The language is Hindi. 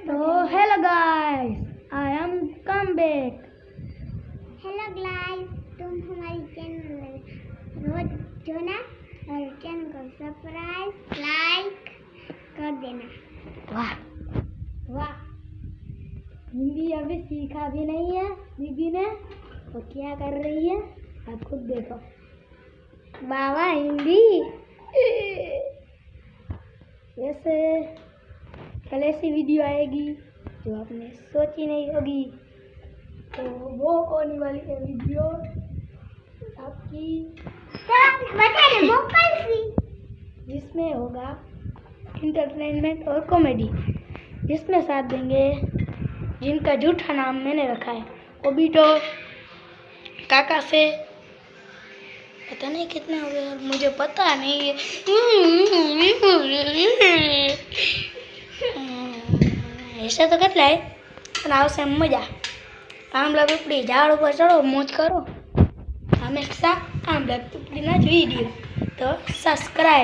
तो hello guys, I am come back. Hello guys, तुम हमारी चैनल रोज जो ना और चैनल को सब्सक्राइब लाइक कर देना। वाह वाह, हिंदी अभी सीखा भी नहीं है दीदी ने, तो क्या कर रही है आप खुद देखो। बाबा हिंदी वैसे कल ऐसी वीडियो आएगी जो आपने सोची नहीं होगी, तो वो होने वाली है वीडियो आपकी, जिसमें होगा इंटरटेनमेंट और कॉमेडी, जिसमें साथ देंगे जिनका झूठा नाम मैंने रखा है ओबिटो काका से। पता नहीं कितने हो गए, मुझे पता नहीं है। ऐसे तो કેટલા है, પણ આવશે મજા। આંબલા પીપળી ઝાડ ઉપર ચડો, મોજ કરો હંમેશા આંબલા પીપળીના જ વિડીયો, તો સબસ્ક્રાઈબ